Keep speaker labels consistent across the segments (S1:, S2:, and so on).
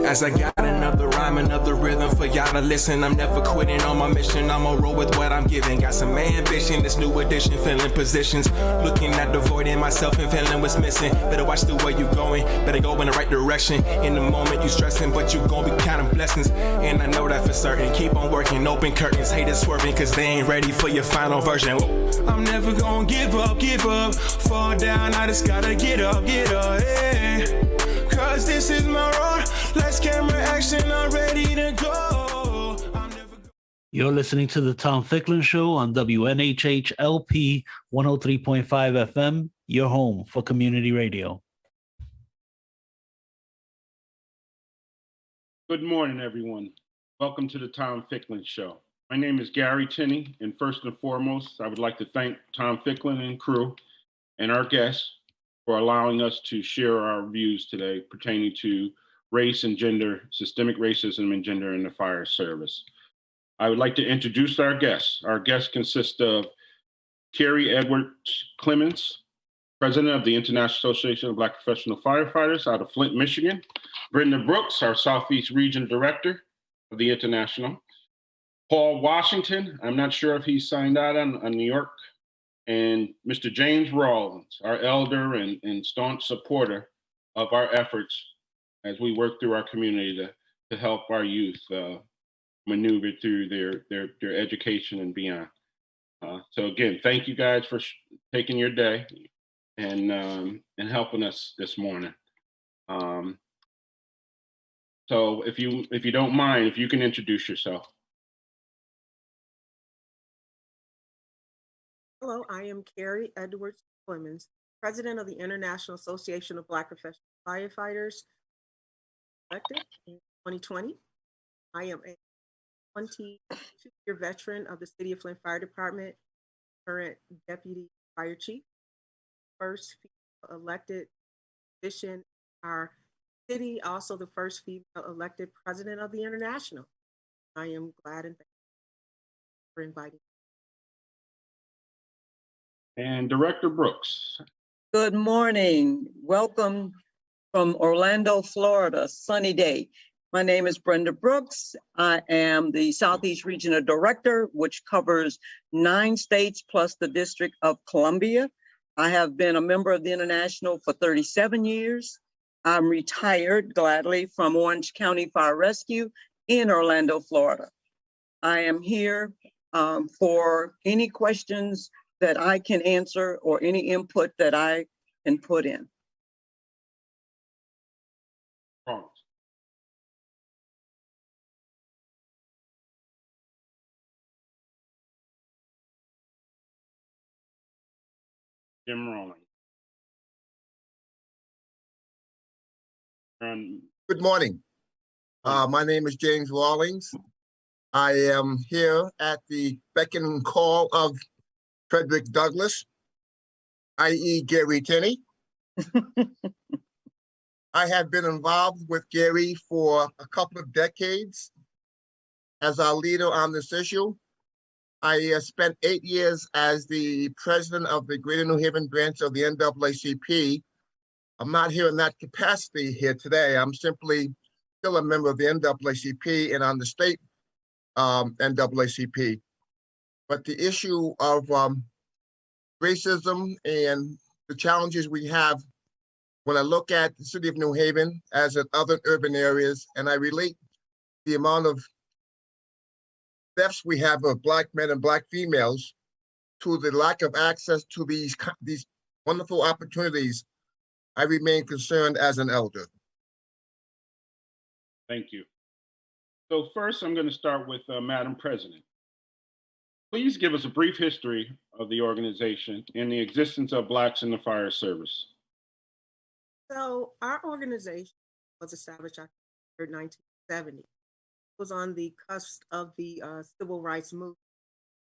S1: As I got another rhyme, another rhythm for y'all to listen. I'm never quitting on my mission. I'm on roll with what I'm giving. Got some ambition, this new edition, filling positions. Looking at the void in myself and feeling what's missing. Better watch the way you going. Better go in the right direction. In the moment you stressing, but you gon' be counting blessings. And I know that for certain. Keep on working, open curtains. Haters swerving, cause they ain't ready for your final version. Whoa. I'm never gonna give up. Fall down, I just gotta get up, yeah. Cause this is my road. Let's camera action, I'm ready to go.
S2: You're listening to the Tom Ficklin Show on WNHH-LP 103.5 FM, your home for community radio.
S3: Good morning, everyone. Welcome to the Tom Ficklin Show. My name is Gary Tinney, and first and foremost, I would like to thank Tom Ficklin and crew and our guests for allowing us to share our views today pertaining to race and gender, systemic racism and gender in the fire service. I would like to introduce our guests. Our guests consist of Carrie Edwards Clemens, President of the International Association of Black Professional Firefighters out of Flint, Michigan. Brenda Brooks, our Southeast Region Director of the International. Paul Washington, I'm not sure if he signed out on New York. And Mr. James Rawlins, our elder and staunch supporter of our efforts as we work through our community to help our youth maneuver through their education and beyond. So again, thank you guys for taking your day and helping us this morning. So if you don't mind, if you can introduce yourself.
S4: Hello, I am Carrie Edwards Clemens, President of the International Association of Black Professional Firefighters, elected in 2020. I am a 22-year veteran of the City of Flint Fire Department, current Deputy Fire Chief, first female elected position in our city, also the first female elected President of the International. I am glad and thankful for inviting me.
S3: And Director Brooks.
S5: Good morning. Welcome from Orlando, Florida, sunny day. My name is Brenda Brooks. I am the Southeast Regional Director, which covers 9 states plus the District of Columbia. I have been a member of the International for 37 years. I'm retired gladly from Orange County Fire Rescue in Orlando, Florida. I am here for any questions that I can answer or any input that I can put in.
S3: Jim Rawlings.
S6: Good morning. My name is James Rawlings. I am here at the beck and call of Frederick Douglass, i.e. Gary Tinney. I have been involved with Gary for a couple of decades as our leader on this issue. I spent 8 years as the president of the Greater New Haven branch of the NAACP. I'm not here in that capacity here today. I'm simply still a member of the NAACP and on the state NAACP. But the issue of racism and the challenges we have when I look at the city of New Haven as in other urban areas, and I relate the amount of deaths we have of Black men and Black females to the lack of access to these wonderful opportunities, I remain concerned as an elder.
S3: Thank you. So first, I'm going to start with Madam President. Please give us a brief history of the organization and the existence of Blacks in the fire service.
S4: So our organization was established in 1970. It was on the cusp of the civil rights movement.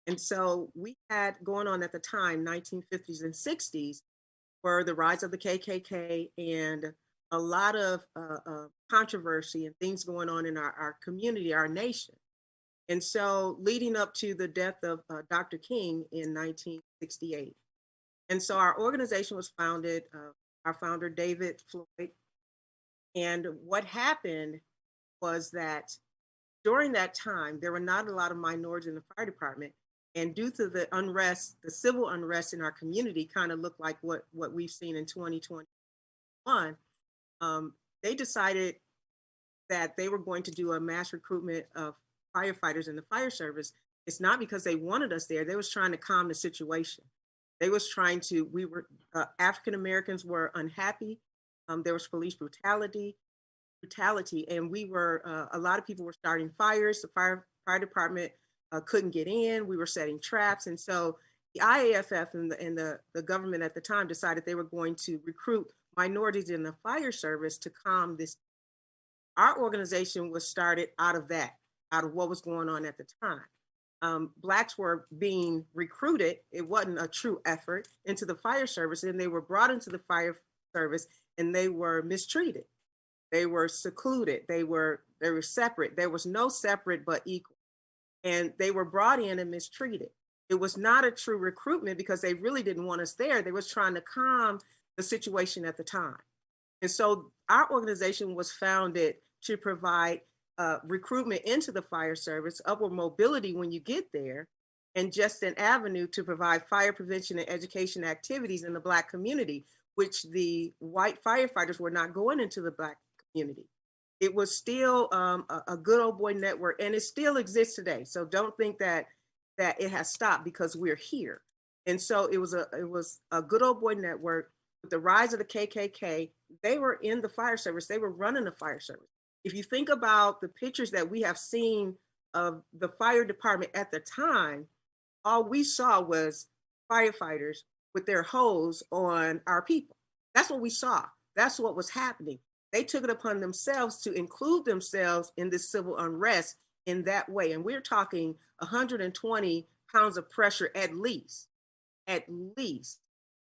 S4: And so we had going on at the time, 1950s and 60s, were the rise of the KKK and a lot of controversy and things going on in our community, our nation. And so leading up to the death of Dr. King in 1968. And so our organization was founded, our founder, David Floyd. And what happened was that during that time, there were not a lot of minorities in the fire department. And due to the unrest, the civil unrest in our community kind of looked like what we've seen in 2021. They decided that they were going to do a mass recruitment of firefighters in the fire service. It's not because they wanted us there. They was trying to calm the situation. They was trying to, African Americans were unhappy. There was police brutality, and a lot of people were starting fires. The fire department couldn't get in. We were setting traps. And so the IAFF and the government at the time decided they were going to recruit minorities in the fire service to calm this. Our organization was started out of what was going on at the time. Blacks were being recruited. It wasn't a true effort into the fire service, and they were brought into the fire service and they were mistreated. They were secluded. They were separate. There was no separate but equal. And they were brought in and mistreated. It was not a true recruitment because they really didn't want us there. They was trying to calm the situation at the time. And so our organization was founded to provide recruitment into the fire service, upward mobility when you get there, and just an avenue to provide fire prevention and education activities in the Black community, which the white firefighters were not going into the Black community. It was still a good old boy network, and it still exists today. So don't think that it has stopped because we're here. And so it was a good old boy network. With the rise of the KKK, they were in the fire service. They were running the fire service. If you think about the pictures that we have seen of the fire department at the time, all we saw was firefighters with their hose on our people. That's what we saw. That's what was happening. They took it upon themselves to include themselves in this civil unrest in that way. And we're talking 120 pounds of pressure at least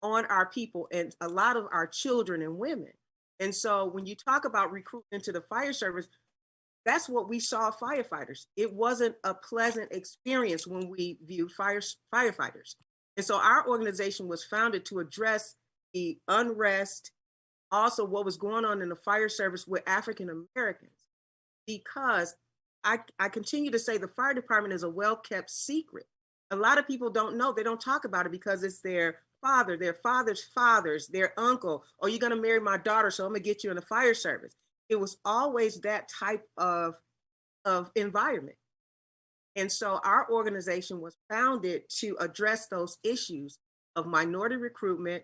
S4: on our people and a lot of our children and women. And so when you talk about recruitment to the fire service, that's what we saw firefighters. It wasn't a pleasant experience when we viewed firefighters. And so our organization was founded to address the unrest, also what was going on in the fire service with African Americans, because I continue to say the fire department is a well-kept secret. A lot of people don't know, they don't talk about it because it's their father, their father's fathers, their uncle, oh, you're gonna marry my daughter, so I'm gonna get you in the fire service. It was always that type of environment. And so our organization was founded to address those issues of minority recruitment,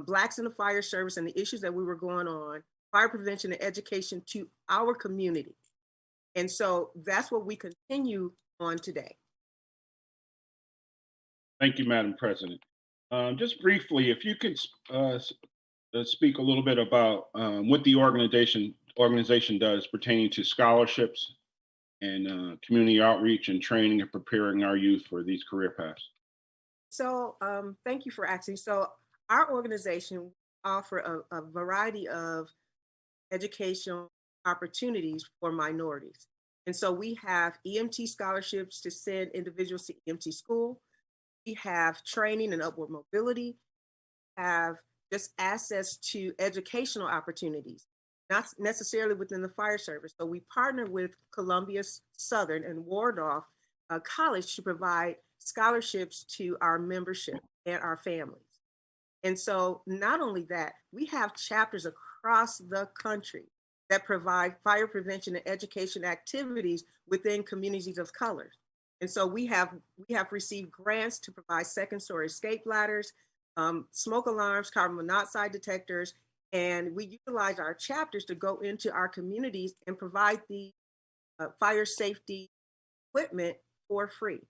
S4: Blacks in the fire service, and the issues that we were going on, fire prevention and education to our community. And so that's what we continue on today.
S3: Thank you, Madam President. Just briefly, if you could speak a little bit about what the organization does pertaining to scholarships and community outreach and training and preparing our youth for these career paths.
S4: So thank you for asking. So our organization offer a variety of educational opportunities for minorities. And so we have EMT scholarships to send individuals to EMT school. We have training and upward mobility, have just access to educational opportunities, not necessarily within the fire service. So we partner with Columbia Southern and Waldorf College to provide scholarships to our membership and our families. And so not only that, we have chapters across the country that provide fire prevention and education activities within communities of color. And so we have received grants to provide second story escape ladders, smoke alarms, carbon monoxide detectors, and we utilize our chapters to go into our communities and provide the fire safety equipment for free.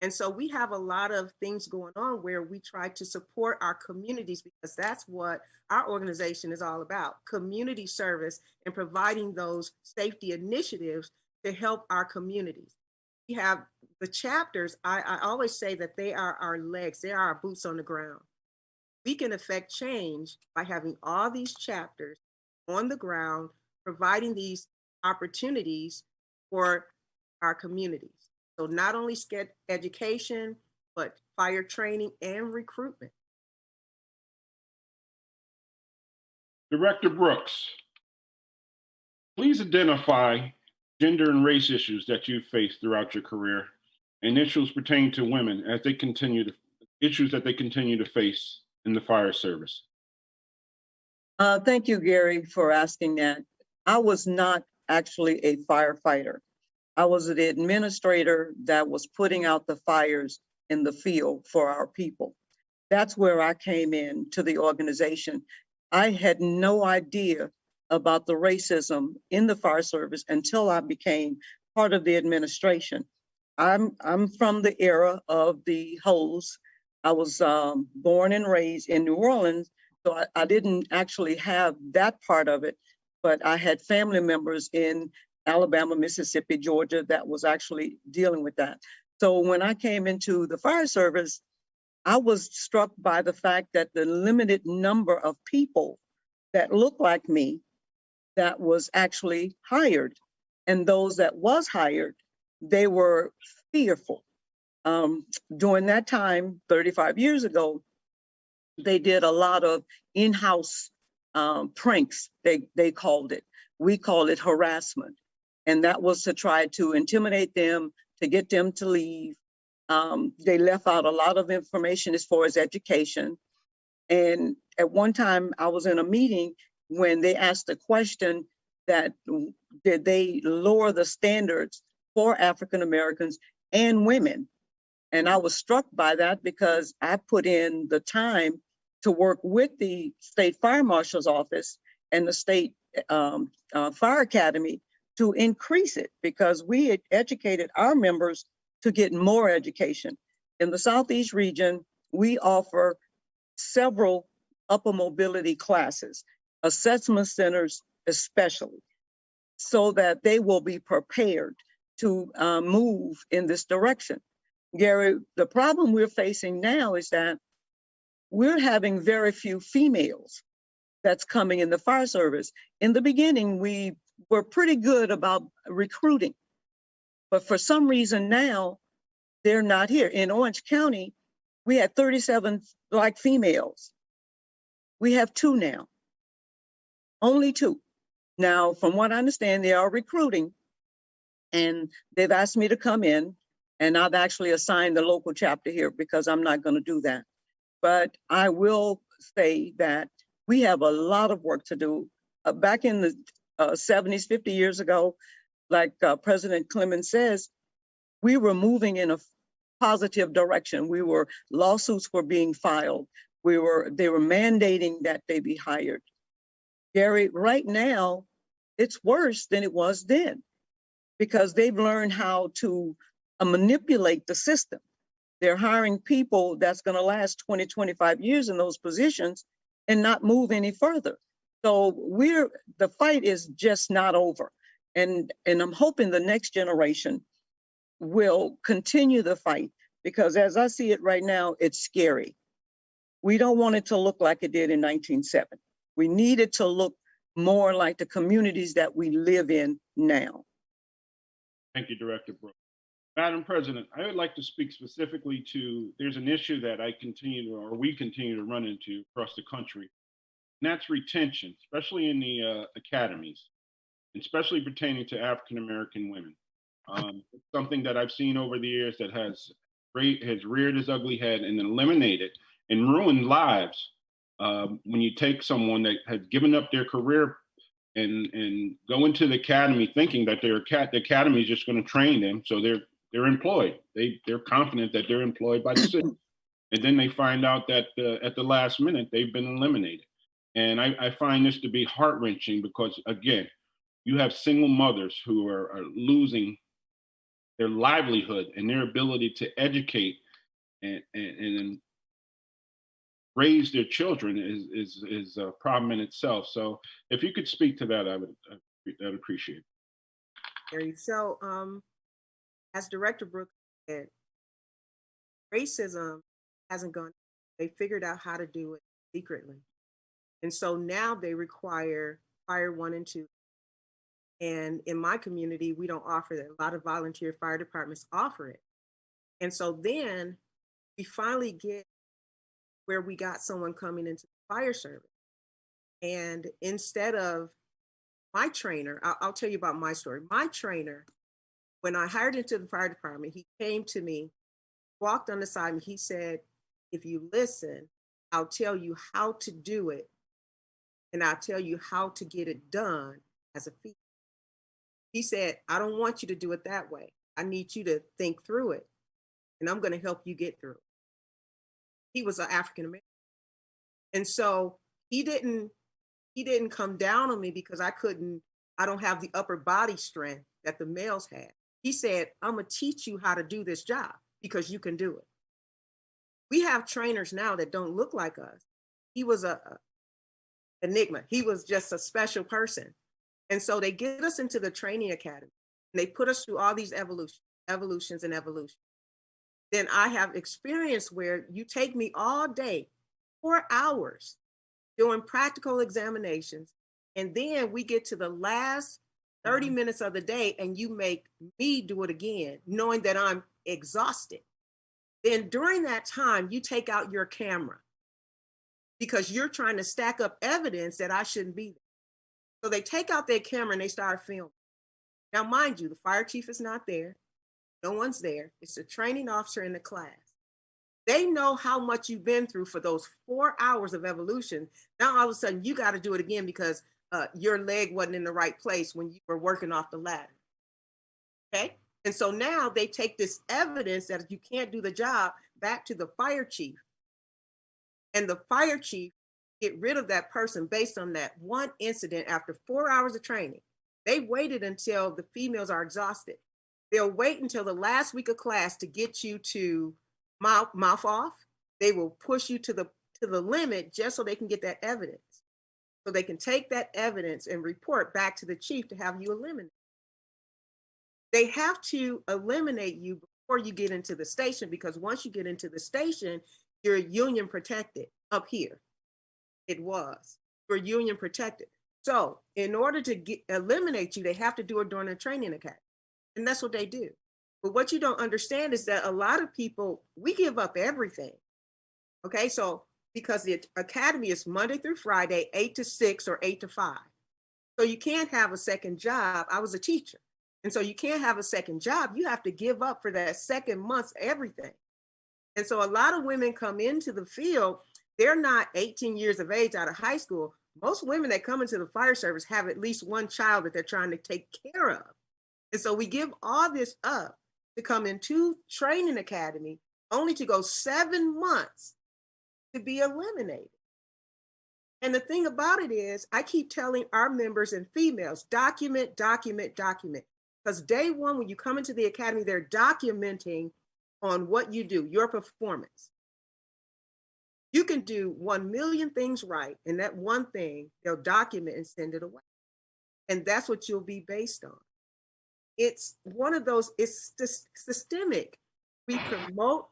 S4: And so we have a lot of things going on where we try to support our communities, because that's what our organization is all about, community service and providing those safety initiatives to help our communities. We have the chapters, I always say that they are our legs, they are our boots on the ground. We can affect change by having all these chapters on the ground, providing these opportunities for our communities. So not only education, but fire training and recruitment.
S3: Director Brooks, Please identify gender and race issues that you've faced throughout your career and issues pertaining to women as they continue to issues that they continue to face in the fire service.
S5: Thank you, Gary, for asking that. I was not actually a firefighter. I was the administrator that was putting out the fires in the field for our people. That's where I came in to the organization. I had no idea about the racism in the fire service until I became part of the administration. I'm from the era of the hose. I was born and raised in New Orleans, so I didn't actually have that part of it, but I had family members in Alabama, Mississippi, Georgia that was actually dealing with that. So when I came into the fire service, I was struck by the fact that the limited number of people that looked like me that was actually hired, and those that was hired, they were fearful. During that time, 35 years ago, they did a lot of in-house pranks, they called it. We call it harassment. And that was to try to intimidate them, to get them to leave. They left out a lot of information as far as education. And at one time I was in a meeting when they asked the question that did they lower the standards for African Americans and women? And I was struck by that because I put in the time to work with the state fire marshal's office and the state fire academy to increase it, because we had educated our members to get more education. In the Southeast region, we offer several upper mobility classes, assessment centers especially, so that they will be prepared to move in this direction. Gary, the problem we're facing now is that we're having very few females that's coming in the fire service. In the beginning, we were pretty good about recruiting, but for some reason now, they're not here. In Orange County, we had 37 Black females. We have 2 now, only 2. Now, from what I understand, they are recruiting, and they've asked me to come in, and I've actually assigned the local chapter here because I'm not going to do that. But I will say that we have a lot of work to do. Back in the 70s, 50 years ago, like President Clemens says, we were moving in a positive direction. Lawsuits were being filed. They were mandating that they be hired. Gary, right now, it's worse than it was then, because they've learned how to manipulate the system. They're hiring people that's going to last 20, 25 years in those positions and not move any further. So the fight is just not over. And I'm hoping the next generation will continue the fight, because as I see it right now, it's scary. We don't want it to look like it did in 1970. We need it to look more like the communities that we live in now.
S3: Thank you, Director Brooks. Madam President, I would like to speak specifically to, there's an issue that we continue to run into across the country, and that's retention, especially in the academies, especially pertaining to African-American women. It's something that I've seen over the years that has reared its ugly head and eliminated and ruined lives. When you take someone that has given up their career and go into the academy thinking that the academy is just going to train them, so they're employed. They're confident that they're employed by the city, and then they find out that at the last minute they've been eliminated. And I find this to be heart-wrenching, because again, you have single mothers who are losing their livelihood and their ability to educate and raise their children is a problem in itself. So if you could speak to that, I'd appreciate it.
S4: Gary, so as Director Brooks said, racism hasn't gone. They figured out how to do it secretly. And so now they require Fire 1 and 2. And in my community, we don't offer that. A lot of volunteer fire departments offer it. And so then we finally get where we got someone coming into the fire service. And instead of my trainer, I'll tell you about my story. My trainer, when I hired into the fire department, he came to me, walked on the side, and he said, if you listen, I'll tell you how to do it, and I'll tell you how to get it done as a female. He said, I don't want you to do it that way. I need you to think through it, and I'm going to help you get through it. He was an African American. And so he didn't come down on me because I don't have the upper body strength that the males had. He said, I'm going to teach you how to do this job because you can do it. We have trainers now that don't look like us. He was a enigma. He was just a special person. And so they get us into the training academy and they put us through all these evolutions. Then I have experience where you take me all day, 4 hours, doing practical examinations. And then we get to the last 30 minutes of the day and you make me do it again, knowing that I'm exhausted. Then during that time, you take out your camera because you're trying to stack up evidence that I shouldn't be there. So they take out their camera and they start filming. Now, mind you, the fire chief is not there. No one's there. It's the training officer in the class. They know how much you've been through for those 4 hours of evolution. Now, all of a sudden, you got to do it again because your leg wasn't in the right place when you were working off the ladder. Okay? And so now they take this evidence that you can't do the job back to the fire chief. And the fire chief get rid of that person based on that one incident after 4 hours of training. They waited until the females are exhausted. They'll wait until the last week of class to get you to mouth off. They will push you to the limit just so they can get that evidence. So they can take that evidence and report back to the chief to have you eliminated. They have to eliminate you before you get into the station, because once you get into the station, you're union protected up here. It was. You're union protected. So in order to eliminate you, they have to do it during the training academy. And that's what they do. But what you don't understand is that a lot of people, we give up everything. Okay, so because the academy is Monday through Friday, 8 to 6 or 8 to 5. So you can't have a second job. I was a teacher. And so you can't have a second job. You have to give up for that second month's everything. And so a lot of women come into the field, they're not 18 years of age out of high school. Most women that come into the fire service have at least one child that they're trying to take care of. And so we give all this up to come into training academy only to go 7 months to be eliminated. And the thing about it is, I keep telling our members and females, document, document, document. Because day one, when you come into the academy, they're documenting on what you do, your performance. You can do 1 million things right, and that one thing, they'll document and send it away. And that's what you'll be based on. It's one of those, it's systemic. We promote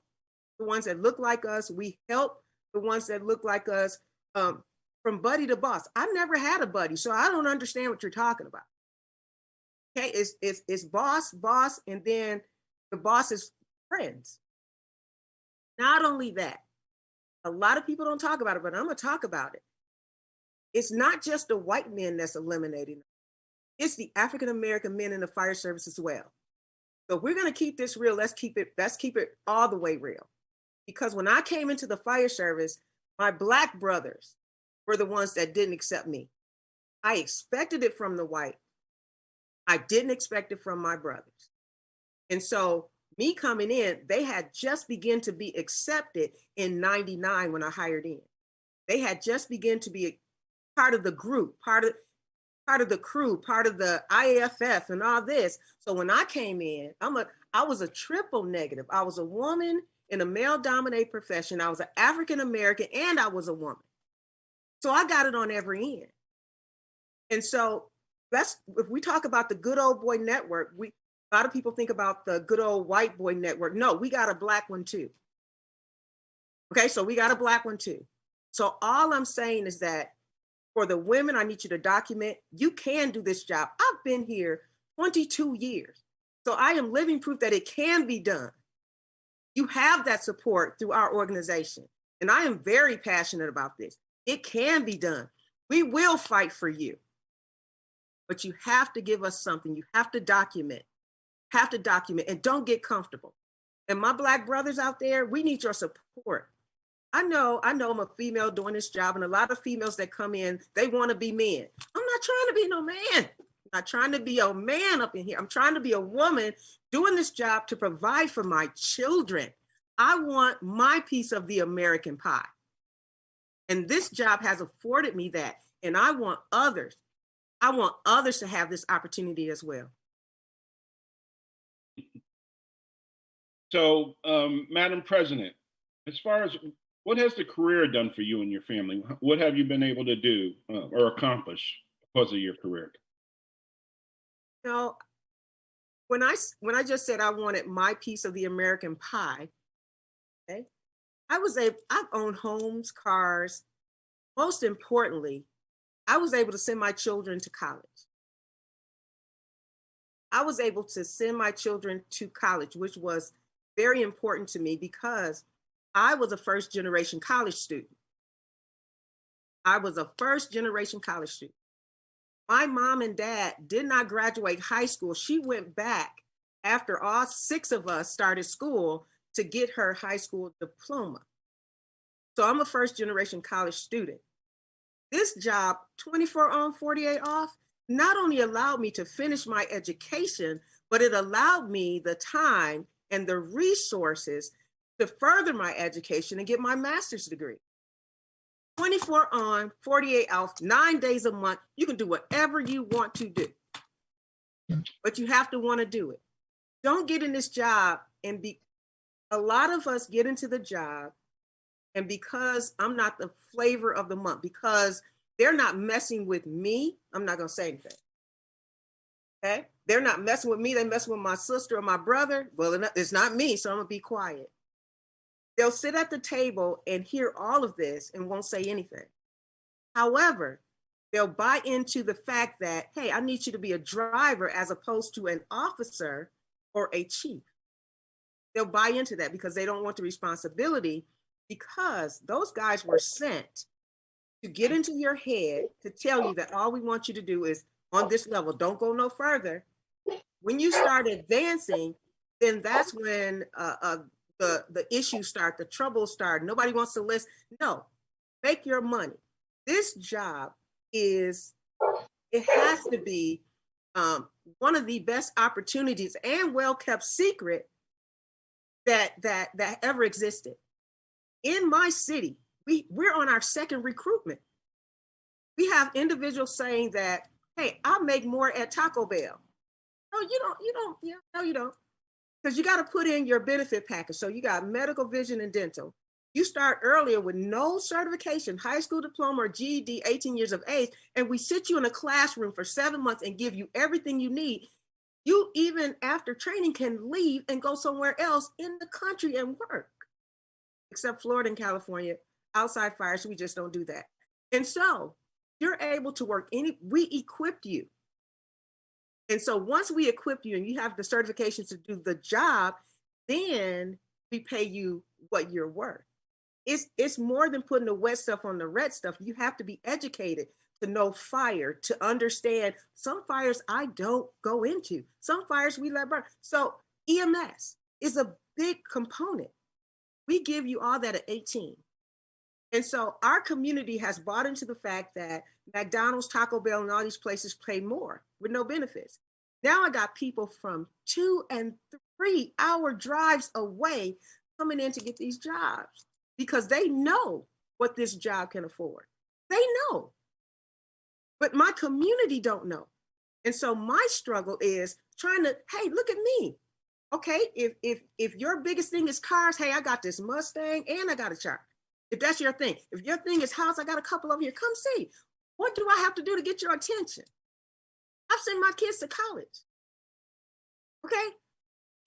S4: the ones that look like us. We help the ones that look like us, from buddy to boss. I've never had a buddy, so I don't understand what you're talking about. Okay, it's boss, and then the boss's friends. Not only that, a lot of people don't talk about it, but I'm gonna talk about it. It's not just the white men that's eliminating. It's the African-American men in the fire service as well. So if we're gonna keep this real, let's keep it all the way real. Because when I came into the fire service, my Black brothers were the ones that didn't accept me. I expected it from the white. I didn't expect it from my brothers. And so me coming in, they had just begun to be accepted in 99 when I hired in. They had just begun to be part of the group, part of the crew, part of the IAFF and all this. So when I came in, I was a triple negative. I was a woman in a male-dominated profession. I was an African-American and I was a woman. So I got it on every end. And so if we talk about the good old boy network, a lot of people think about the good old white boy network. No, we got a Black one too. Okay, so we got a Black one too. So all I'm saying is that for the women, I need you to document, you can do this job. I've been here 22 years. So I am living proof that it can be done. You have that support through our organization. And I am very passionate about this. It can be done. We will fight for you. but you have to give us something. You have to document, and don't get comfortable. And my Black brothers out there, we need your support. I know I'm a female doing this job, and a lot of females that come in, they want to be men. I'm not trying to be no man. I'm not trying to be a man up in here. I'm trying to be a woman doing this job to provide for my children. I want my piece of the American pie. And this job has afforded me that. And I want others to have this opportunity as well.
S3: So, Madam President, as far as what has the career done for you and your family? What have you been able to do or accomplish because of your career?
S4: You know, when I just said I wanted my piece of the American pie, okay, I've owned homes, cars. Most importantly, I was able to send my children to college. I was able to send my children to college, which was very important to me because I was a first generation college student. My mom and dad did not graduate high school. She went back after all 6 of us started school to get her high school diploma. So I'm a first generation college student. This job, 24 on, 48 off, not only allowed me to finish my education, but it allowed me the time and the resources to further my education and get my master's degree. 24 on, 48 off, 9 days a month. You can do whatever you want to do, but you have to want to do it. Don't get in this job and a lot of us get into the job, and because I'm not the flavor of the month, because they're not messing with me, I'm not gonna say anything. Okay? They're not messing with me, they messing with my sister or my brother. Well, it's not me, so I'm gonna be quiet. They'll sit at the table and hear all of this and won't say anything. However, they'll buy into the fact that, hey, I need you to be a driver as opposed to an officer or a chief. They'll buy into that because they don't want the responsibility, because those guys were sent to get into your head to tell you that all we want you to do is on this level, don't go no further. When you start advancing, then that's when the issues start, the troubles start. Nobody wants to listen. No, make your money. This job it has to be one of the best opportunities and well-kept secret that ever existed. In my city, we're on our second recruitment. We have individuals saying that, hey, I'll make more at Taco Bell. No, you don't. Because you got to put in your benefit package. So you got medical, vision, and dental. You start earlier with no certification, high school diploma or GED, 18 years of age, and we sit you in a classroom for 7 months and give you everything you need. You, even after training, can leave and go somewhere else in the country and work. Except Florida and California, outside fires, we just don't do that. And so you're able to work we equipped you. And so once we equip you and you have the certifications to do the job, then we pay you what you're worth. It's more than putting the wet stuff on the red stuff. You have to be educated to know fire, to understand some fires I don't go into. Some fires we let burn. So EMS is a big component. We give you all that at 18. And so our community has bought into the fact that McDonald's, Taco Bell, and all these places pay more with no benefits. Now I got people from 2 and 3 hour drives away coming in to get these jobs because they know what this job can afford. They know. But my community don't know. And so my struggle is trying to, hey, look at me. Okay, if your biggest thing is cars, hey, I got this Mustang and I got a chart. If that's your thing. If your thing is house, I got a couple of you. Come see. What do I have to do to get your attention? I've sent my kids to college. Okay?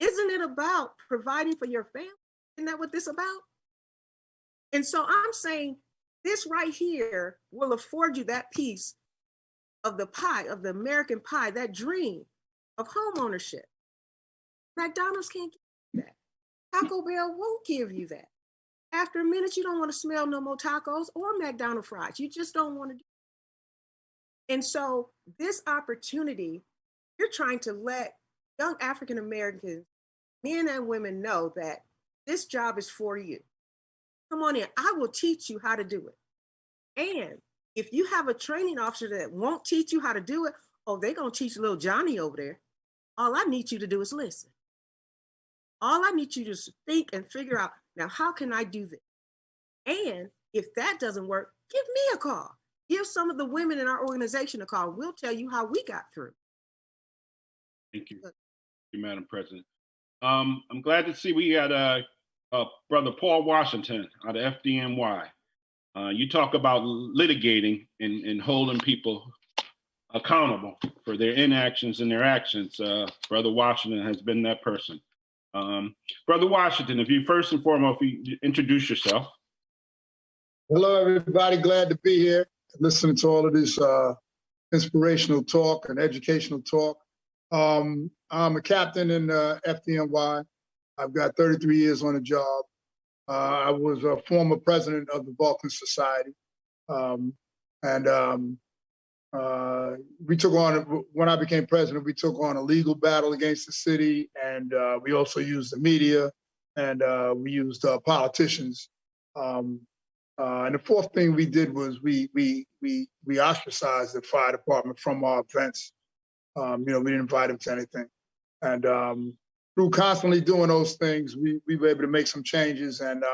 S4: Isn't it about providing for your family? Isn't that what this is about? And so I'm saying this right here will afford you that piece of the pie, of the American pie, that dream of home ownership. McDonald's can't give you that. Taco Bell won't give you that. After a minute, you don't want to smell no more tacos or McDonald's fries. You just don't want to do it. And so this opportunity, you're trying to let young African Americans, men and women, know that this job is for you. Come on in. I will teach you how to do it. And if you have a training officer that won't teach you how to do it, oh, they're going to teach little Johnny over there. All I need you to do is listen. All I need you to think and figure out, now, how can I do this? And if that doesn't work, give me a call. Give some of the women in our organization a call. We'll tell you how we got through.
S3: Thank you, Madam President. I'm glad to see we had Brother Paul Washington out of FDNY. You talk about litigating and holding people accountable for their inactions and their actions. Brother Washington has been that person. Brother Washington, if you first and foremost, you introduce yourself.
S7: Hello, everybody. Glad to be here, listening to all of this inspirational talk and educational talk. I'm a captain in FDNY. I've got 33 years on the job. I was a former president of the Vulcan Society. We took on, when I became president, we took on a legal battle against the city, and we also used the media, and we used politicians. And the fourth thing we did was we ostracized the fire department from our events. We didn't invite them to anything. And through constantly doing those things, we were able to make some changes and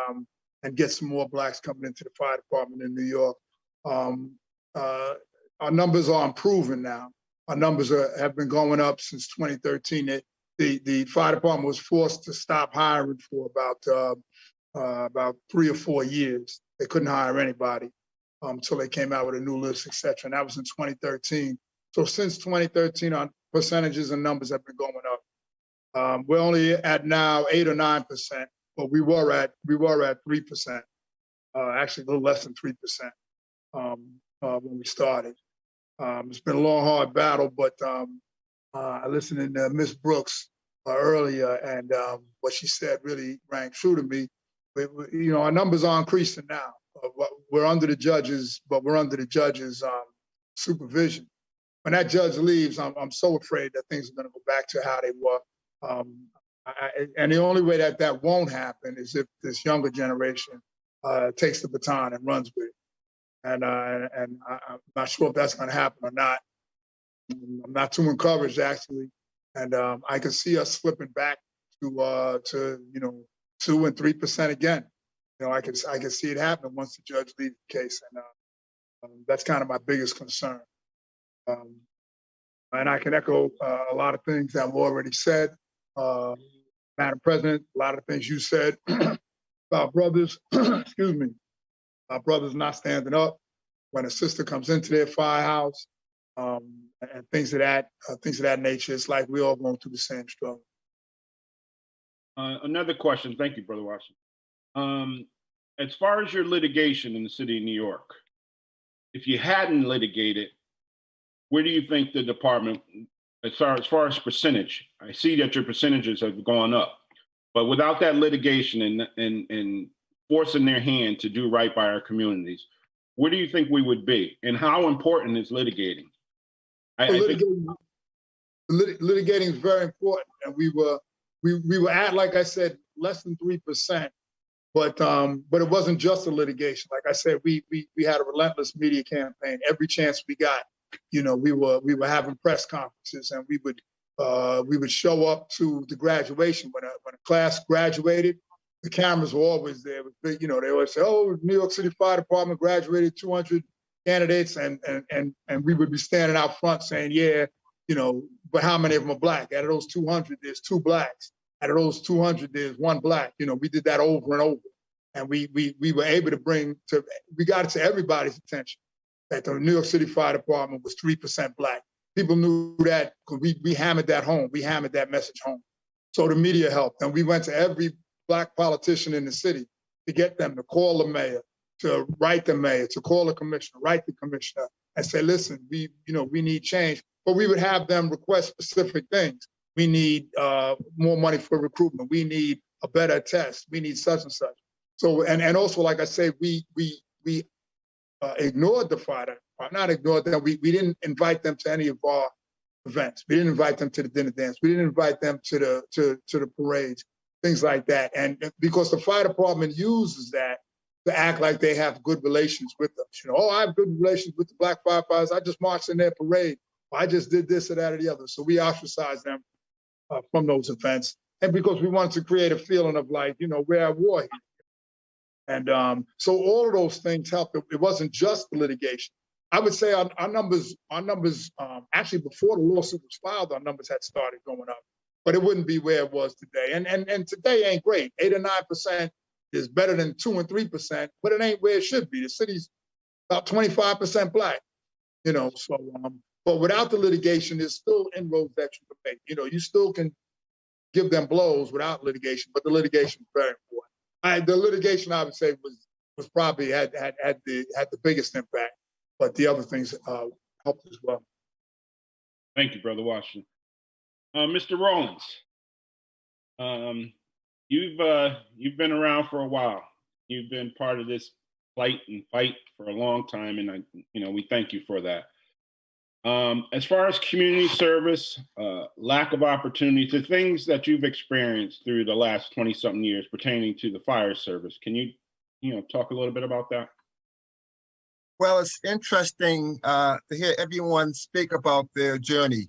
S7: get some more Blacks coming into the fire department in New York. Our numbers are improving now. Our numbers have been going up since 2013. The fire department was forced to stop hiring for about 3 or 4 years. They couldn't hire anybody until they came out with a new list, et cetera. And that was in 2013. So since 2013, our percentages and numbers have been going up. We're only at now 8 or 9%, but we were at 3%. Actually, a little less than 3% when we started. It's been a long, hard battle, but I listened to Ms. Brooks earlier, and what she said really rang true to me. Our numbers are increasing now. We're under the judges, but we're under the judges' supervision. When that judge leaves, I'm so afraid that things are going to go back to how they were. And the only way that won't happen is if this younger generation takes the baton and runs with it. And I'm not sure if that's going to happen or not. I'm not too encouraged, actually. And I can see us slipping back to 2 and 3% again. I can see it happen once the judge leaves the case, and that's kind of my biggest concern. And I can echo a lot of things that were already said, Madam President. A lot of things you said about brothers. Excuse me, our brothers not standing up when a sister comes into their firehouse, and things of that nature. It's like we're all going through the same struggle.
S3: Another question. Thank you, Brother Washington. As far as your litigation in the city of New York, if you hadn't litigated, where do you think the department, as far as percentage? I see that your percentages have gone up, but without that litigation and forcing their hand to do right by our communities, where do you think we would be? And how important is litigating?
S7: Litigating is very important, and we were at, like I said, less than 3%. But it wasn't just a litigation. Like I said, we had a relentless media campaign. Every chance we got, we were having press conferences, and we would show up to the graduation when a class graduated. The cameras were always there. They always say, "Oh, New York City Fire Department graduated 200 candidates," and we would be standing out front saying, "Yeah, but how many of them are Black? Out of those 200, there's 2 Blacks. Out of those 200, there's 1 Black." We did that over and over. And we were able to we got it to everybody's attention that the New York City Fire Department was 3% Black. People knew that because we hammered that home. We hammered that message home. So the media helped. And we went to every Black politician in the city to get them to call the mayor, to write the mayor, to call the commissioner, write the commissioner, and say, "Listen, we need change." But we would have them request specific things. We need more money for recruitment. We need a better test. We need such and such. So, and also, like I say, we ignored the fire not ignored them. We didn't invite them to any of our events. We didn't invite them to the dinner dance. We didn't invite them to the parades, things like that. And because the fire department uses that to act like they have good relations with them. You know, oh, I have good relations with the black firefighters. I just marched in their parade. I just did this or that or the other. So we ostracized them from those events. And because we wanted to create a feeling of like, you know, we're at war here. And so all of those things helped. It wasn't just the litigation. I would say our numbers, actually before the lawsuit was filed, our numbers had started going up, but it wouldn't be where it was today. And today ain't great. 8 or 9% is better than 2 and 3%, but it ain't where it should be. The city's about 25% black, you know, so, but without the litigation, there's still inroads that you can make. You know, you still can give them blows without litigation, but the litigation is very important. The litigation, I would say, was probably had the biggest impact, but the other things helped as well.
S3: Thank you, Brother Washington. Mr. Rollins, you've been around for a while. You've been part of this plight and fight for a long time, and we thank you for that. As far as community service, lack of opportunities, the things that you've experienced through the last 20-something years pertaining to the fire service, can you talk a little bit about that?
S6: Well, it's interesting to hear everyone speak about their journey.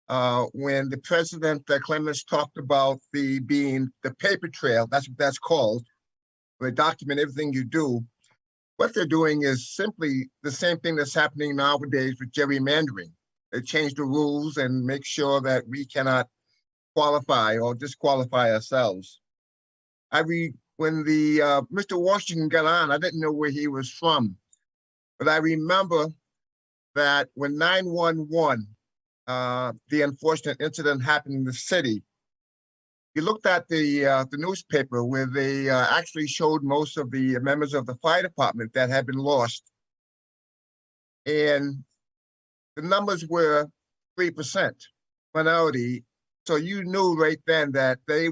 S6: When the president, Clemens, talked about being the paper trail, that's what that's called, where they document everything you do. What they're doing is simply the same thing that's happening nowadays with gerrymandering. They change the rules and make sure that we cannot qualify or disqualify ourselves. When Mr. Washington got on, I didn't know where he was from, but I remember that when 9/11, the unfortunate incident happened in the city, you looked at the newspaper where they actually showed most of the members of the fire department that had been lost. And the numbers were 3% minority. So you knew right then that they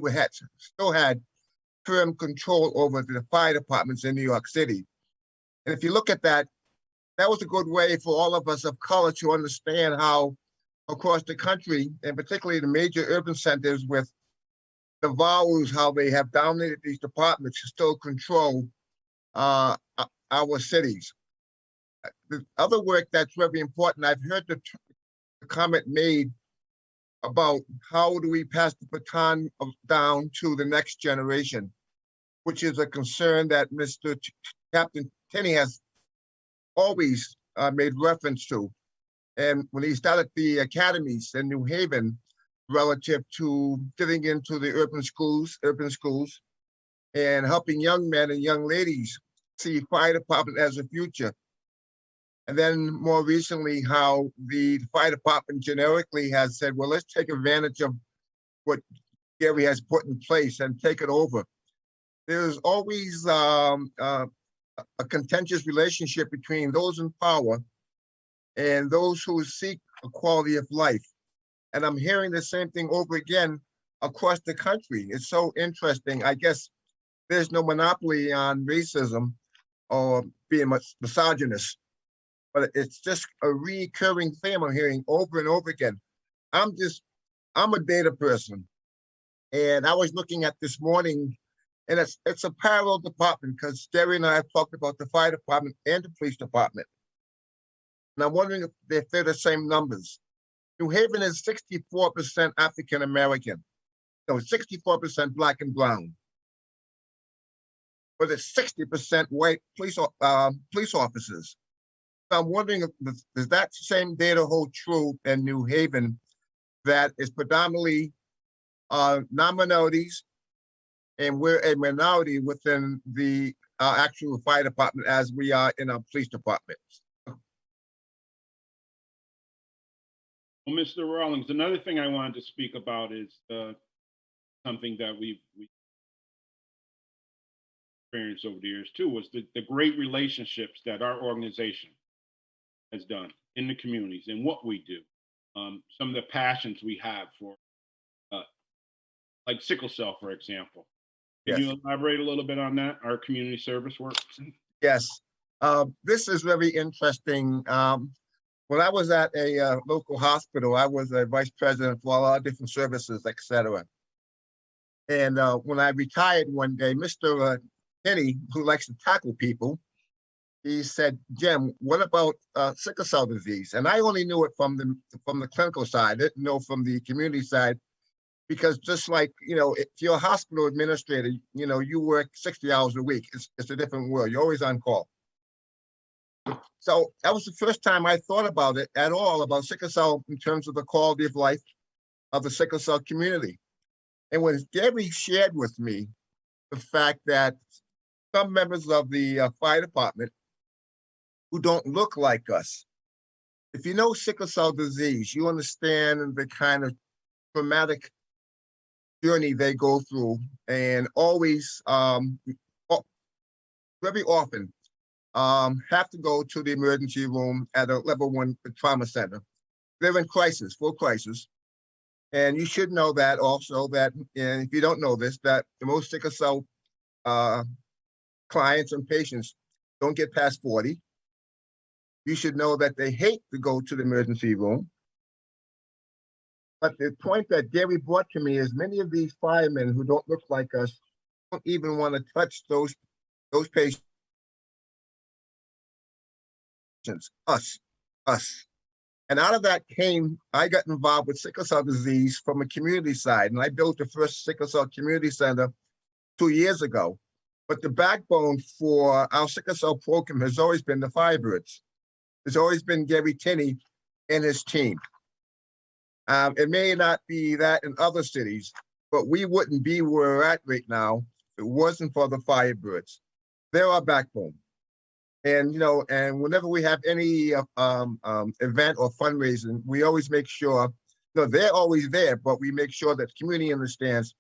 S6: still had firm control over the fire departments in New York City. And if you look at that, that was a good way for all of us of color to understand how across the country, and particularly the major urban centers with the vowels, how they have dominated these departments to still control our cities. The other work that's very important, I've heard the comment made about how do we pass the baton down to the next generation, which is a concern that Mr. Captain Tenney has always made reference to. And when he started the academies in New Haven, relative to getting into the urban schools, and helping young men and young ladies see fire department as a future. And then more recently, how the fire department generically has said, well, let's take advantage of what Gary has put in place and take it over. There's always a contentious relationship between those in power and those who seek a quality of life. And I'm hearing the same thing over again across the country. It's so interesting. I guess there's no monopoly on racism or being misogynist, but it's just a recurring theme I'm hearing over and over again. I'm a data person. And I was looking at this morning, and it's a parallel department because Jerry and I have talked about the fire department and the police department. And I'm wondering if they're the same numbers. New Haven is 64% African American, so 64% black and brown, but it's 60% white police officers. So I'm wondering, does that same data hold true in New Haven, that is predominantly non-minorities, and we're a minority within the actual fire department as we are in our police departments?
S3: Well, Mr. Rawlings, another thing I wanted to speak about is something that we experienced over the years too, was the great relationships that our organization has done in the communities and what we do. Some of the passions we have for, like sickle cell, for example. Can you elaborate a little bit on that, our community service work?
S6: Yes. This is very interesting. When I was at a local hospital, I was a vice president for a lot of different services, et cetera. And when I retired one day, Mr. Kenny, who likes to tackle people, he said, "Jim, what about sickle cell disease?" And I only knew it from the clinical side. I didn't know from the community side, because just like, if you're a hospital administrator, you work 60 hours a week. It's a different world. You're always on call. So that was the first time I thought about it at all, about sickle cell in terms of the quality of life of the sickle cell community. And when Gary shared with me the fact that some members of the fire department who don't look like us, if you know sickle cell disease, you understand the kind of traumatic journey they go through, and always, very often, have to go to the emergency room at a level 1 trauma center. They're in crisis, full crisis. And you should know that also, that, and if you don't know this, that the most sickle cell clients and patients don't get past 40. You should know that they hate to go to the emergency room. But the point that Gary brought to me is many of these firemen who don't look like us don't even want to touch those patients. Us. And out of that came, I got involved with sickle cell disease from a community side, and I built the first sickle cell community center 2 years ago. But the backbone for our sickle cell program has always been the Firebirds. It's always been Gary Tinney and his team. It may not be that in other cities, but we wouldn't be where we're at right now if it wasn't for the Firebirds. They're our backbone. And, and whenever we have any event or fundraising, we always make sure, they're always there, but we make sure that the community understands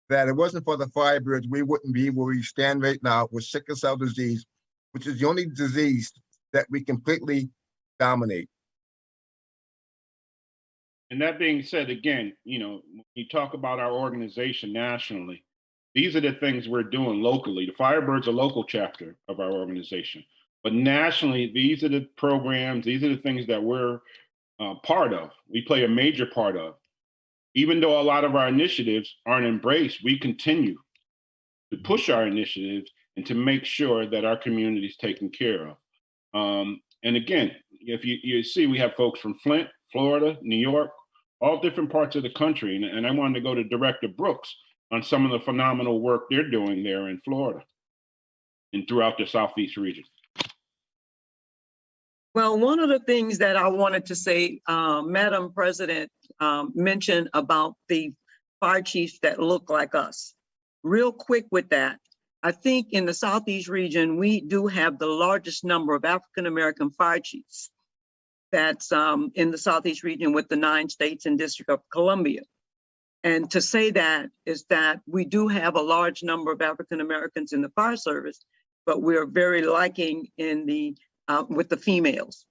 S6: that it wasn't for the Firebirds, we wouldn't be where we stand right now with sickle cell disease, which is the only disease that we completely dominate.
S3: And that being said, again, when you talk about our organization nationally, these are the things we're doing locally. The Firebirds are a local chapter of our organization. But nationally, these are the programs, these are the things that we're part of. We play a major part of. Even though a lot of our initiatives aren't embraced, we continue to push our initiatives and to make sure that our community is taken care of. And again, if you see, we have folks from Flint, Florida, New York, all different parts of the country. And I wanted to go to Director Brooks on some of the phenomenal work they're doing there in Florida and throughout the Southeast region.
S5: Well, one of the things that I wanted to say, Madam President mentioned about the fire chiefs that look like us. Real quick with that, I think in the Southeast region, we do have the largest number of African-American fire chiefs. That's in the Southeast region with the 9 states and District of Columbia. And to say that is that we do have a large number of African-Americans in the fire service, but we're very lacking in the with the females.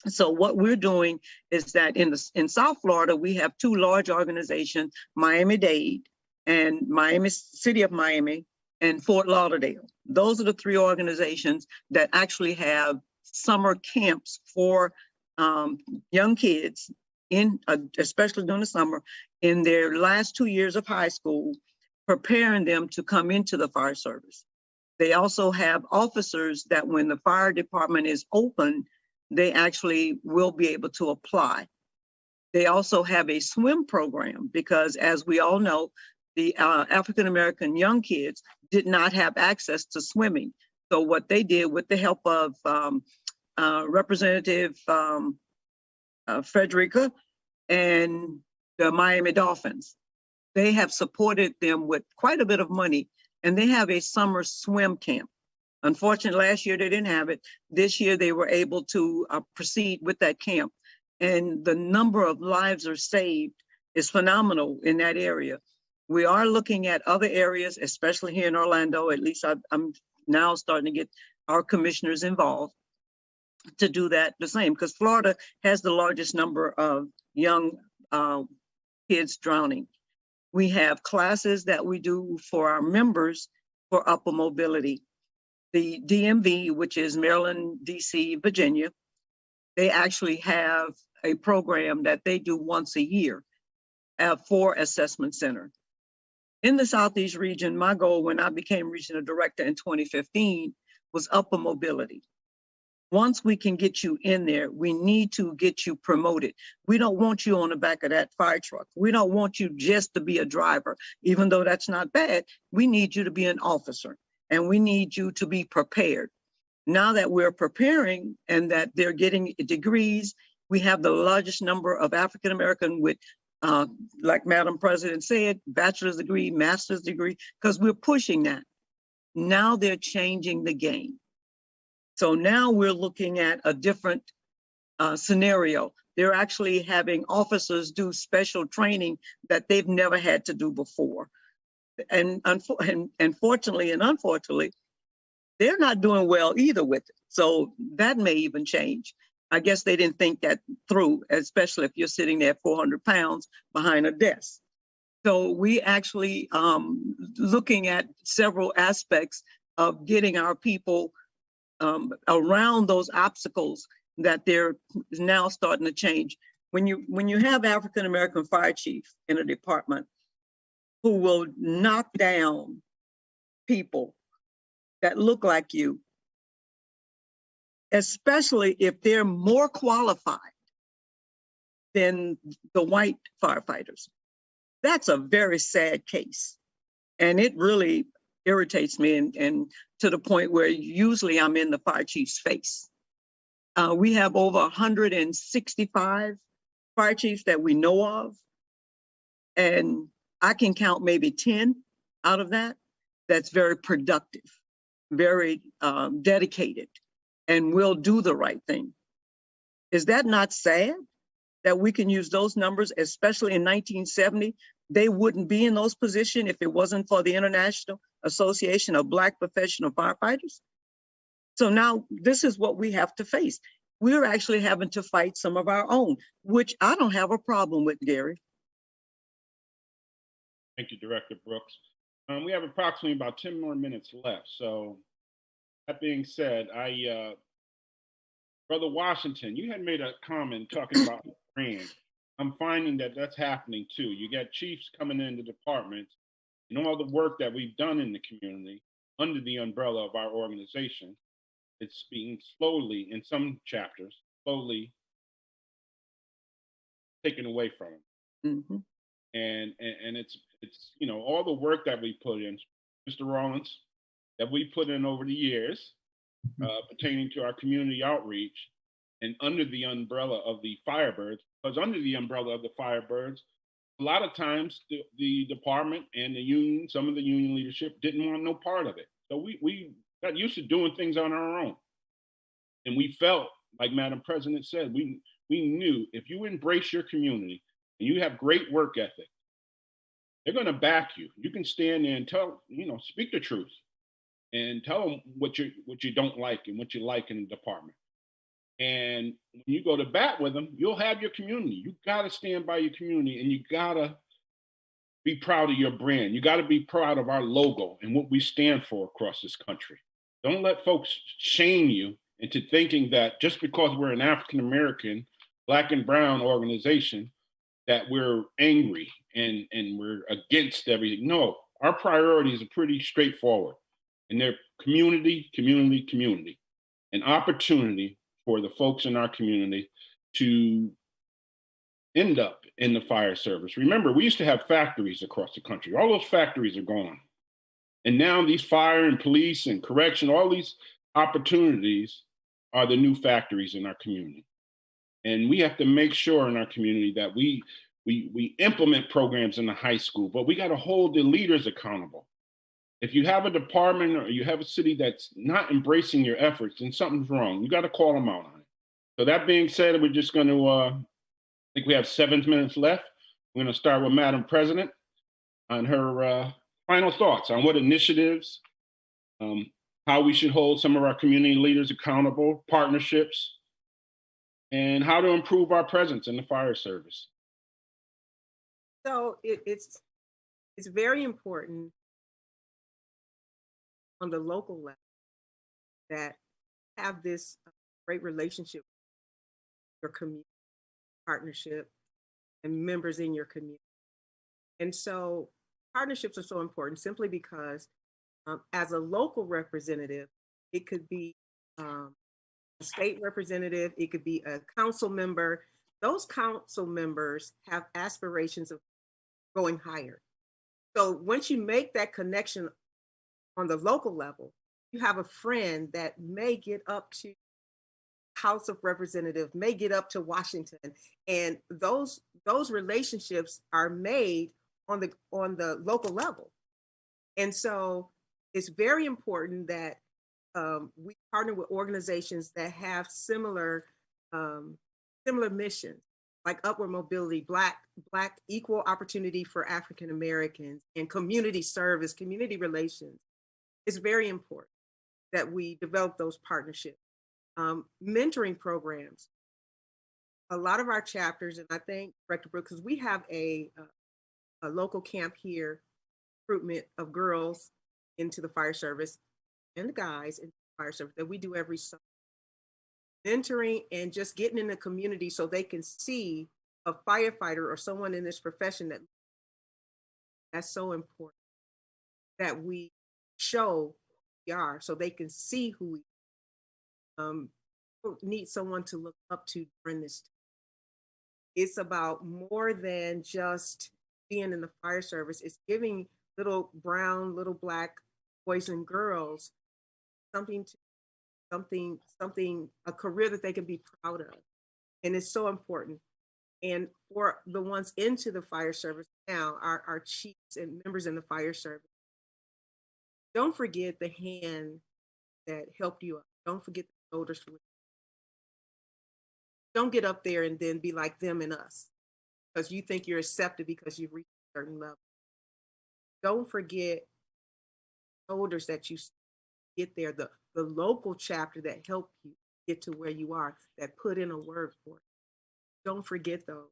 S5: So what we're doing is that in South Florida, we have 2 large organizations, Miami-Dade and City of Miami and Fort Lauderdale. Those are the 3 organizations that actually have summer camps for young kids, especially during the summer, in their last 2 years of high school, preparing them to come into the fire service. They also have officers that when the fire department is open, they actually will be able to apply. They also have a swim program because, as we all know, the African-American young kids did not have access to swimming. So what they did with the help of Representative Frederica and the Miami Dolphins, they have supported them with quite a bit of money, and they have a summer swim camp. Unfortunately, last year they didn't have it. This year they were able to proceed with that camp. And the number of lives are saved is phenomenal in that area. We are looking at other areas, especially here in Orlando. At least I'm now starting to get our commissioners involved to do that the same, because Florida has the largest number of young kids drowning. We have classes that we do for our members for upper mobility. the DMV, which is Maryland, DC, Virginia, they actually have a program that they do once a year for assessment center. In the Southeast region, my goal when I became regional director in 2015 was upper mobility. Once we can get you in there, we need to get you promoted. We don't want you on the back of that fire truck. We don't want you just to be a driver, even though that's not bad. We need you to be an officer, and we need you to be prepared. Now that we're preparing and that they're getting degrees, we have the largest number of African American with, like Madam President said, bachelor's degree, master's degree, because we're pushing that. Now they're changing the game. So now we're looking at a different scenario. They're actually having officers do special training that they've never had to do before. And fortunately and unfortunately, they're not doing well either with it. So that may even change. I guess they didn't think that through, especially if you're sitting there 400 pounds behind a desk. So we actually looking at several aspects of getting our people around those obstacles that they're now starting to change. When you have African American fire chief in a department who will knock down people that look like you, especially if they're more qualified than the white firefighters, that's a very sad case. And it really irritates me and to the point where usually I'm in the fire chief's face. We have over 165 fire chiefs that we know of. And I can count maybe 10 out of that. That's very productive, very dedicated, and will do the right thing. Is that not sad that we can use those numbers, especially in 1970? They wouldn't be in those positions if it wasn't for the International Association of Black Professional Firefighters. So now this is what we have to face. We're actually having to fight some of our own, which I don't have a problem with, Gary.
S3: Thank you, Director Brooks. We have approximately about 10 more minutes left. So that being said, Brother Washington, you had made a comment talking about brand. I'm finding that that's happening too. You got chiefs coming into departments and all the work that we've done in the community under the umbrella of our organization. It's being slowly, in some chapters, slowly taken away from them.
S5: Mm-hmm.
S3: And it's all the work that we put in, Mr. Rollins, that we put in over the years pertaining to our community outreach and under the umbrella of the Firebirds. Because under the umbrella of the Firebirds, a lot of times the department and the union, some of the union leadership didn't want no part of it. So we got used to doing things on our own. And we felt, like Madam President said, we knew if you embrace your community and you have great work ethic, they're going to back you. You can stand there and speak the truth and tell them what you don't like and what you like in the department. And when you go to bat with them, you'll have your community. You got to stand by your community, and you got to be proud of your brand. You got to be proud of our logo and what we stand for across this country. Don't let folks shame you into thinking that just because we're an African-American, Black and brown organization, that we're angry and we're against everything. No, our priorities are pretty straightforward. And they're community, community, community. An opportunity for the folks in our community to end up in the fire service. Remember, we used to have factories across the country. All those factories are gone. And now these fire and police and correction, all these opportunities are the new factories in our community. And we have to make sure in our community that we implement programs in the high school, but we got to hold the leaders accountable. If you have a department or you have a city that's not embracing your efforts, then something's wrong. You got to call them out on it. So that being said, we're just going to, I think we have 7 minutes left. We're going to start with Madam President on her final thoughts on what initiatives, how we should hold some of our community leaders accountable, partnerships, and how to improve our presence in the fire service.
S4: So it's very important on the local level that have this great relationship with your community, partnership, and members in your community. And so partnerships are so important simply because as a local representative, it could be a state representative, it could be a council member. Those council members have aspirations of going higher. So once you make that connection on the local level, you have a friend that may get up to House of Representatives, may get up to Washington, and those relationships are made on the local level. And so it's very important that we partner with organizations that have similar missions, like Upward Mobility, Black Equal Opportunity for African Americans, and community service, community relations. It's very important that we develop those partnerships. Mentoring programs. A lot of our chapters, and I think Director Brooks, because we have a local camp here, recruitment of girls into the fire service and the guys in the fire service that we do every summer. Mentoring and just getting in the community so they can see a firefighter or someone in this profession that's so important that we show who we are so they can see who we need someone to look up to during this time. It's about more than just being in the fire service. It's giving little brown, little Black boys and girls a career that they can be proud of. And it's so important. And for the ones into the fire service now, our chiefs and members in the fire service, don't forget the hand that helped you up. Don't forget the shoulders. Don't get up there and then be like them and us because you think you're accepted because you've reached a certain level. Don't forget shoulders that you get there, the local chapter that helped you get to where you are, that put in a word for it. Don't forget those.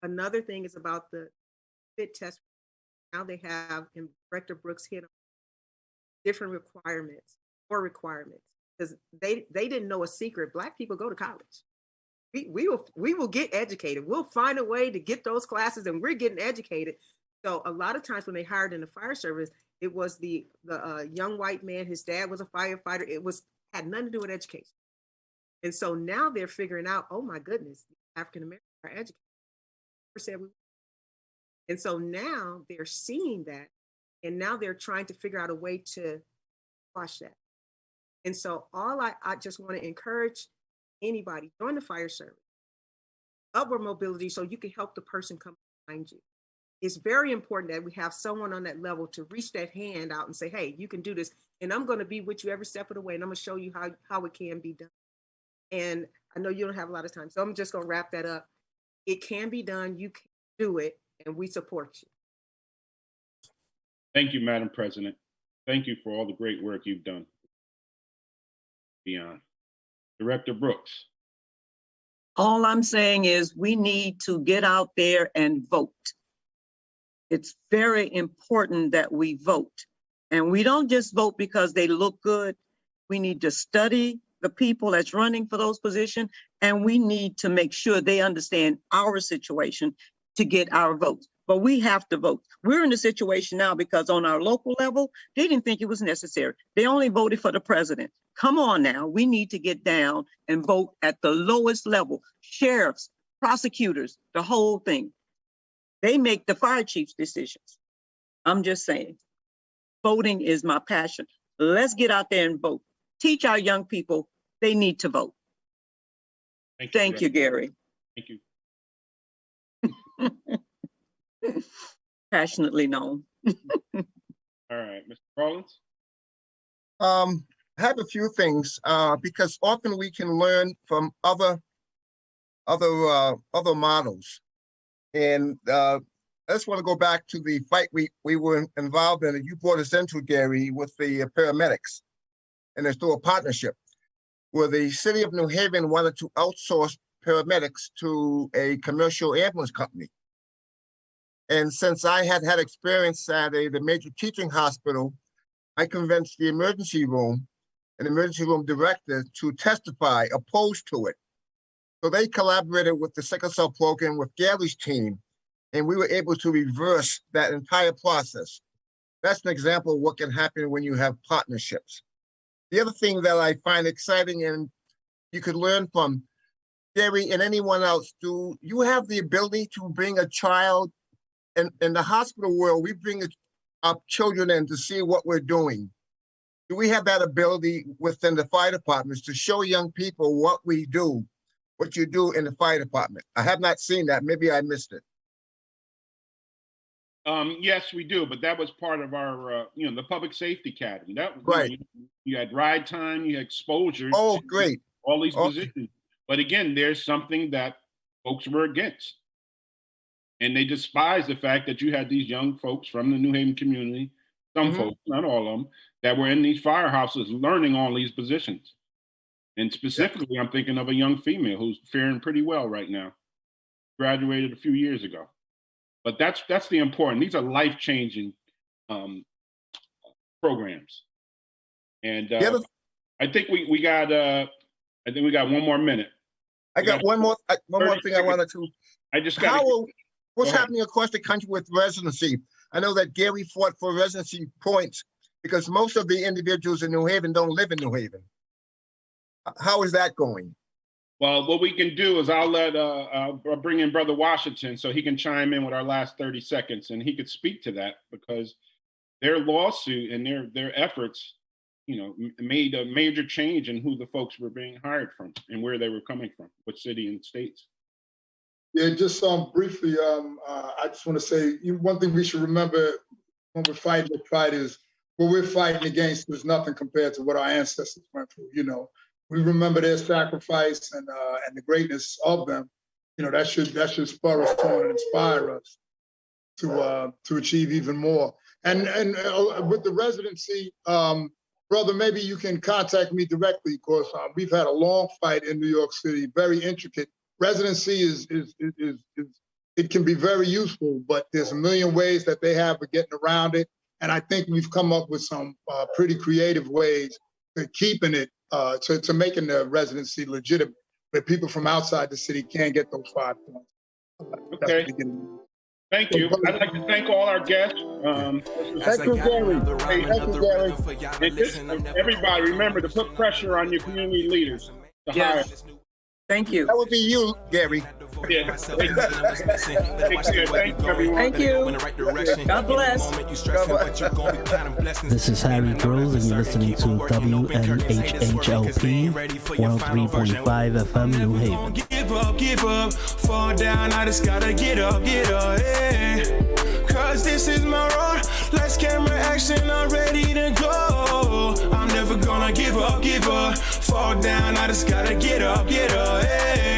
S4: Another thing is about the fit test. Now they have, and Director Brooks hit on different requirements, more requirements, because they didn't know a secret. Black people go to college. We will get educated. We'll find a way to get those classes, and we're getting educated. So a lot of times when they hired in the fire service, it was the young white man. His dad was a firefighter. Had nothing to do with education. And so now they're figuring out, oh my goodness, African Americans are educated. And so now they're seeing that, and now they're trying to figure out a way to quash that. And so I just want to encourage anybody, join the fire service, upward mobility, so you can help the person come behind you. It's very important that we have someone on that level to reach that hand out and say, hey, you can do this. And I'm going to be with you every step of the way. And I'm going to show you how it can be done. And I know you don't have a lot of time, so I'm just going to wrap that up. It can be done. You can do it. And we support you.
S3: Thank you, Madam President. Thank you for all the great work you've done. Beyond. Director Brooks.
S5: All I'm saying is we need to get out there and vote. It's very important that we vote. And we don't just vote because they look good. We need to study the people that's running for those positions, and we need to make sure they understand our situation to get our votes. But we have to vote. We're in a situation now because on our local level, they didn't think it was necessary. They only voted for the president. Come on now, we need to get down and vote at the lowest level. Sheriffs, prosecutors, the whole thing. They make the fire chief's decisions. I'm just saying, voting is my passion. Let's get out there and vote. Teach our young people they need to vote. Thank you, Gary.
S3: Thank you.
S5: Passionately known.
S3: All right, Mr. Rawlins.
S6: I have a few things because often we can learn from other models. And I just want to go back to the fight we were involved in, and you brought us into, Gary, with the paramedics. And it's through a partnership where the city of New Haven wanted to outsource paramedics to a commercial ambulance company. And since I had experience at the major teaching hospital, I convinced the emergency room and emergency room director to testify opposed to it. So they collaborated with the sickle cell program with Gary's team, and we were able to reverse that entire process. That's an example of what can happen when you have partnerships. The other thing that I find exciting and you could learn from Gary and anyone else, do you have the ability to bring a child in the hospital world? We bring our children in to see what we're doing. Do we have that ability within the fire departments to show young people what we do, what you do in the fire department? I have not seen that. Maybe I missed it.
S3: Yes, we do, but that was part of our, the Public Safety Academy. That
S6: Right.
S3: You had ride time, you had exposure.
S6: Oh, great.
S3: All these
S6: Okay.
S3: positions. But again, there's something that folks were against. And they despise the fact that you had these young folks from the New Haven community, some folks, not all of them, that were in these firehouses learning all these positions. And specifically, I'm thinking of a young female who's faring pretty well right now. Graduated a few years ago. But that's the important. These are life-changing programs. And I think we got one more minute.
S6: I got one more thing I wanted to.
S3: I just got.
S6: What's happening across the country with residency? I know that Gary fought for residency points because most of the individuals in New Haven don't live in New Haven. How is that going?
S3: Well, what we can do is I'll bring in Brother Washington so he can chime in with our last 30 seconds and he could speak to that because their lawsuit and their efforts, made a major change in who the folks were being hired from and where they were coming from, what city and states.
S7: Yeah, just briefly, I just want to say one thing we should remember when we're fighting the fight is what we're fighting against is nothing compared to what our ancestors went through. We remember their sacrifice and the greatness of them. That should spur us on and inspire us to achieve even more. And with the residency, brother, maybe you can contact me directly because we've had a long fight in New York City, very intricate. Residency is it can be very useful, but there's a million ways that they have of getting around it. And I think we've come up with some pretty creative ways to keeping it, to making the residency legitimate, where people from outside the city can't get those 5 points.
S3: Okay. Thank you. I'd like to thank all our guests.
S6: Thank you, Gary. Thank you, Gary.
S3: Everybody, remember to put pressure on your community leaders to hire.
S5: Thank you.
S6: That would be you, Gary.
S3: Yeah. Thank you, everyone.
S5: Thank you. God bless.
S2: This is Harry Groves, and you're listening to WNHHLP 103.5 FM, New Haven.
S1: Give up, fall down, I just gotta get up, yeah. Cause this is my road, lights, camera, action, I'm ready to go. I'm never gonna give up, fall down, I just gotta get up, yeah.